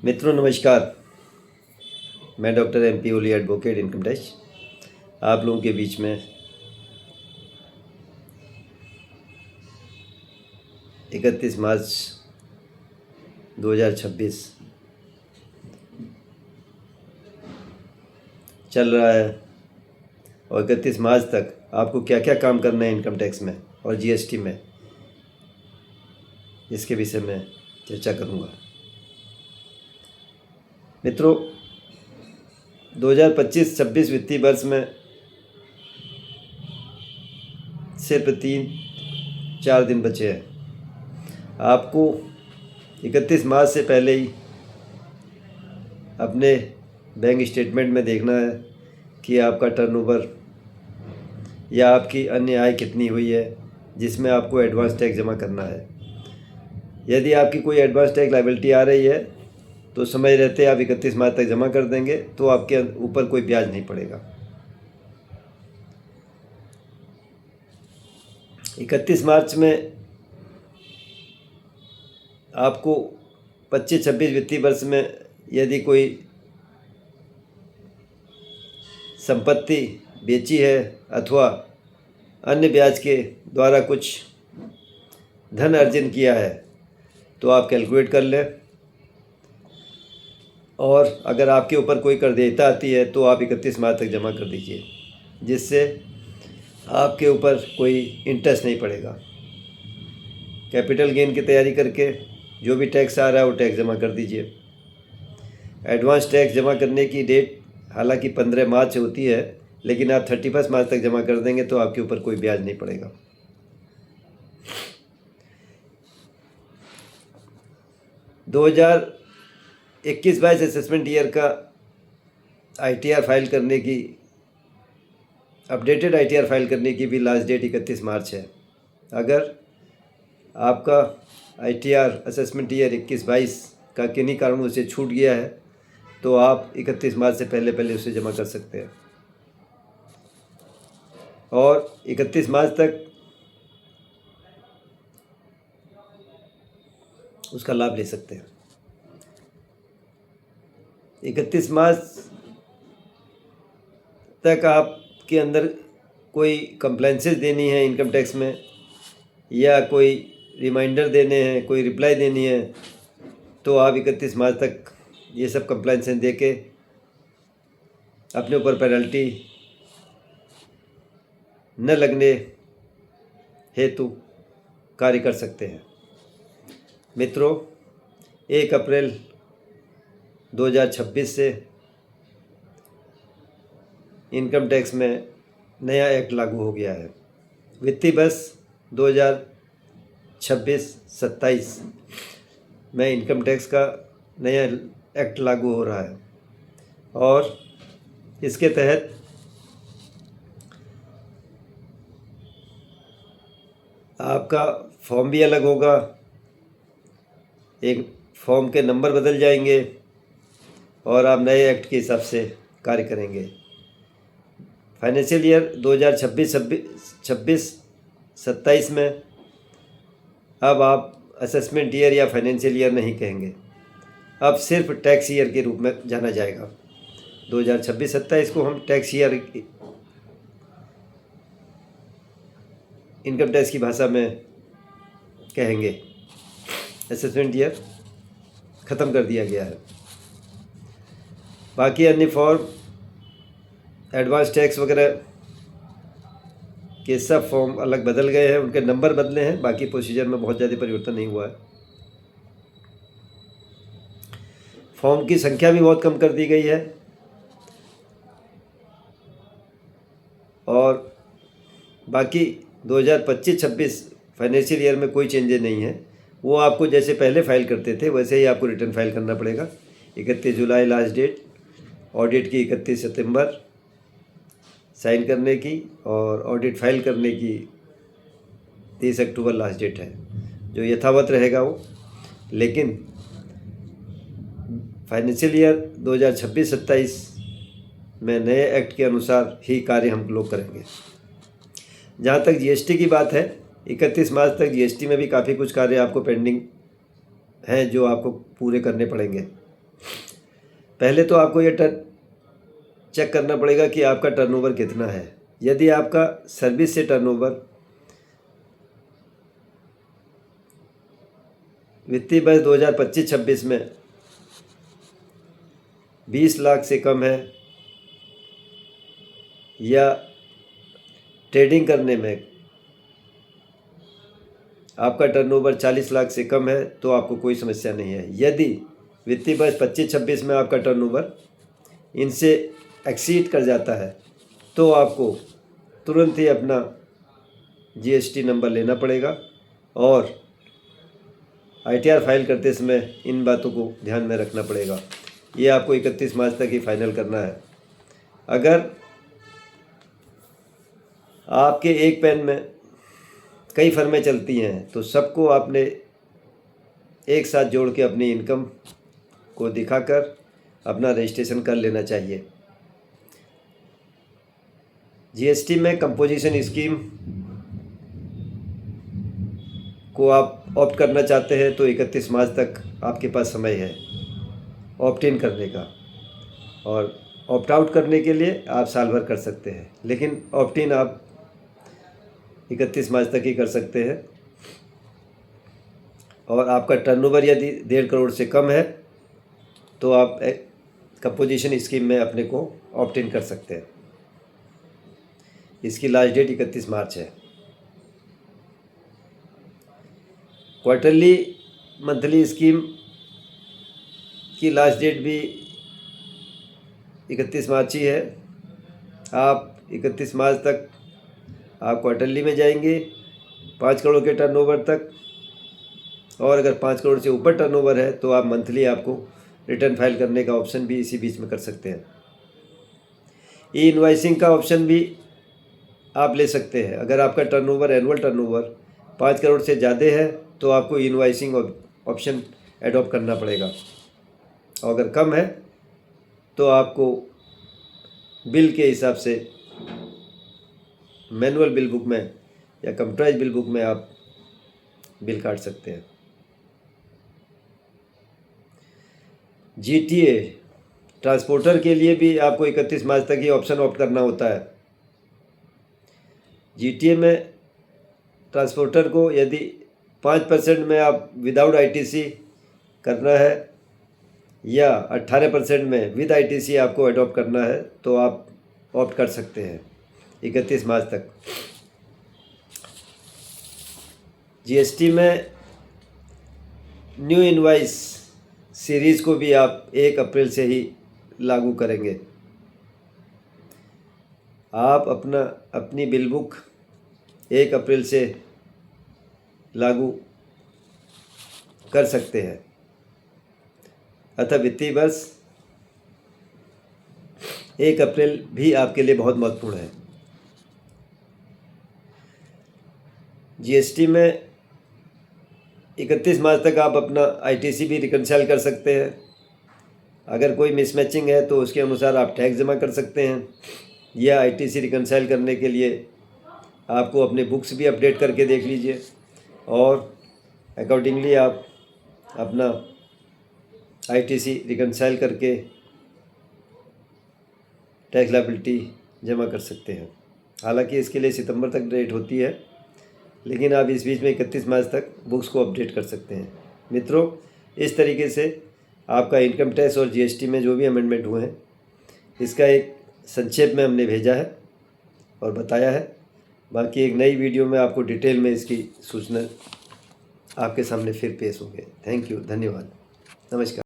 मित्रों नमस्कार। मैं डॉक्टर MP ओली एडवोकेट इनकम टैक्स आप लोगों के बीच में 31 मार्च 2026 चल रहा है और 31 मार्च तक आपको क्या क्या काम करना है इनकम टैक्स में और GST में, इसके विषय में चर्चा करूंगा। मित्रों 2025-26 वित्तीय वर्ष में सिर्फ 3-4 दिन बचे हैं। आपको 31 मार्च से पहले ही अपने बैंक स्टेटमेंट में देखना है कि आपका टर्नओवर या आपकी अन्य आय कितनी हुई है, जिसमें आपको एडवांस टैक्स जमा करना है। यदि आपकी कोई एडवांस टैक्स लायबिलिटी आ रही है तो समय रहते आप 31 मार्च तक जमा कर देंगे तो आपके ऊपर कोई ब्याज नहीं पड़ेगा। 31 मार्च में आपको 25-26 वित्तीय वर्ष में यदि कोई संपत्ति बेची है अथवा अन्य ब्याज के द्वारा कुछ धन अर्जन किया है तो आप कैलकुलेट कर लें, और अगर आपके ऊपर कोई कर देयता आती है तो आप 31 मार्च तक जमा कर दीजिए, जिससे आपके ऊपर कोई इंटरेस्ट नहीं पड़ेगा। कैपिटल गेन की तैयारी करके जो भी टैक्स आ रहा है वो टैक्स जमा कर दीजिए। एडवांस टैक्स जमा करने की डेट हालांकि 15 मार्च होती है, लेकिन आप 31 मार्च तक जमा कर देंगे तो आपके ऊपर कोई ब्याज नहीं पड़ेगा। दो 2021-22 असेसमेंट ईयर का ITR फाइल करने की, अपडेटेड ITR फाइल करने की भी लास्ट डेट 31 मार्च है। अगर आपका ITR असेसमेंट ईयर 21-22 का किन्हीं कारणों से छूट गया है तो आप 31 मार्च से पहले उसे जमा कर सकते हैं और 31 मार्च तक उसका लाभ ले सकते हैं। 31 मार्च तक आपके अंदर कोई कंप्लेंसेस देनी है इनकम टैक्स में, या कोई रिमाइंडर देने हैं, कोई रिप्लाई देनी है, तो आप 31 मार्च तक ये सब कंप्लेंसेस दे के अपने ऊपर पेनल्टी न लगने हेतु कार्य कर सकते हैं। मित्रों 1 अप्रैल 2026 से इनकम टैक्स में नया एक्ट लागू हो गया है। वित्तीय वर्ष 2026-27 में इनकम टैक्स का नया एक्ट लागू हो रहा है और इसके तहत आपका फॉर्म भी अलग होगा, एक फॉर्म के नंबर बदल जाएंगे और आप नए एक्ट के हिसाब से कार्य करेंगे। फाइनेंशियल ईयर 2026-27 में अब आप असेसमेंट ईयर या फाइनेंशियल ईयर नहीं कहेंगे, अब सिर्फ टैक्स ईयर के रूप में जाना जाएगा। 2026-27 को हम टैक्स ईयर इनकम टैक्स की भाषा में कहेंगे। असेसमेंट ईयर ख़त्म कर दिया गया है। बाकी अन्य फॉर्म एडवांस टैक्स वगैरह के सब फॉर्म अलग बदल गए हैं, उनके नंबर बदले हैं, बाकी प्रोसीजर में बहुत ज़्यादा परिवर्तन नहीं हुआ है। फॉर्म की संख्या भी बहुत कम कर दी गई है और बाकी 2025-26 फाइनेंशियल ईयर में कोई चेंजेस नहीं है। वो आपको जैसे पहले फाइल करते थे वैसे ही आपको रिटर्न फाइल करना पड़ेगा। 31 जुलाई लास्ट डेट, ऑडिट की 31 सितंबर साइन करने की और ऑडिट फाइल करने की 30 अक्टूबर लास्ट डेट है, जो यथावत रहेगा वो। लेकिन फाइनेंशियल ईयर 2026-27 में नए एक्ट के अनुसार ही कार्य हम लोग करेंगे। जहाँ तक GST की बात है, 31 मार्च तक GST में भी काफ़ी कुछ कार्य आपको पेंडिंग हैं जो आपको पूरे करने पड़ेंगे। पहले तो आपको ये चेक करना पड़ेगा कि आपका टर्नओवर कितना है। यदि आपका सर्विस से टर्नओवर वित्तीय वर्ष 2025-26 में 20 लाख से कम है या ट्रेडिंग करने में आपका टर्नओवर 40 लाख से कम है तो आपको कोई समस्या नहीं है। यदि वित्तीय वर्ष 25-26 में आपका टर्नओवर इनसे एक्सीड कर जाता है तो आपको तुरंत ही अपना जीएसटी नंबर लेना पड़ेगा और आईटीआर फाइल करते समय इन बातों को ध्यान में रखना पड़ेगा। ये आपको 31 मार्च तक ही फाइनल करना है। अगर आपके एक पैन में कई फर्में चलती हैं तो सबको आपने एक साथ जोड़ के अपनी इनकम को दिखाकर अपना रजिस्ट्रेशन कर लेना चाहिए। जीएसटी में कंपोजिशन स्कीम को आप ऑप्ट करना चाहते हैं तो 31 मार्च तक आपके पास समय है ऑप्ट इन करने का, और ऑप्ट आउट करने के लिए आप साल भर कर सकते हैं, लेकिन ऑप्ट इन आप 31 मार्च तक ही कर सकते हैं। और आपका टर्नओवर यदि 1.5 करोड़ से कम है तो आप कंपोजिशन स्कीम में अपने को ऑप्ट इन कर सकते हैं। इसकी लास्ट डेट 31 मार्च है। क्वार्टरली मंथली स्कीम की लास्ट डेट भी 31 मार्च ही है। आप 31 मार्च तक आप क्वार्टरली में जाएंगे 5 करोड़ के टर्नओवर तक, और अगर 5 करोड़ से ऊपर टर्नओवर है तो आप मंथली आपको रिटर्न फाइल करने का ऑप्शन भी इसी बीच में कर सकते हैं। ई इनवाइसिंग का ऑप्शन भी आप ले सकते हैं। अगर आपका टर्नओवर एनुअल टर्नओवर 5 करोड़ से ज़्यादा है तो आपको इनवाइसिंग ऑप्शन एडॉप्ट करना पड़ेगा, और अगर कम है तो आपको बिल के हिसाब से मैनुअल बिल बुक में या कंप्यूटराइज बिल बुक में आप बिल काट सकते हैं। जीटीए ट्रांसपोर्टर के लिए भी आपको 31 मार्च तक ही ऑप्शन ऑप्ट करना होता है। जीटीए में ट्रांसपोर्टर को यदि 5% में आप विदाउट आईटीसी करना है या 18% में विद आईटीसी आपको अडॉप्ट करना है तो आप ऑप्ट कर सकते हैं 31 मार्च तक। जीएसटी में न्यू इनवाइस सीरीज़ को भी आप 1 अप्रैल से ही लागू करेंगे। आप अपनी बिल बुक 1 अप्रैल से लागू कर सकते हैं, अतः वित्तीय वर्ष 1 अप्रैल भी आपके लिए बहुत महत्वपूर्ण है। जीएसटी में 31 मार्च तक आप अपना आईटीसी भी रिकनसाइल कर सकते हैं। अगर कोई मिसमैचिंग है तो उसके अनुसार आप टैक्स जमा कर सकते हैं, या आईटीसी रिकनसाइल करने के लिए आपको अपने बुक्स भी अपडेट करके देख लीजिए और अकॉर्डिंगली आप अपना आईटीसी रिकनसाइल करके टैक्स लायबिलिटी जमा कर सकते हैं। हालांकि इसके लिए सितंबर तक डेट होती है, लेकिन आप इस बीच में 31 मार्च तक बुक्स को अपडेट कर सकते हैं। मित्रों, इस तरीके से आपका इनकम टैक्स और जीएसटी में जो भी अमेंडमेंट हुए हैं इसका एक संक्षेप में हमने भेजा है और बताया है। बाकी एक नई वीडियो में आपको डिटेल में इसकी सूचना आपके सामने फिर पेश होंगे। थैंक यू, धन्यवाद, नमस्कार।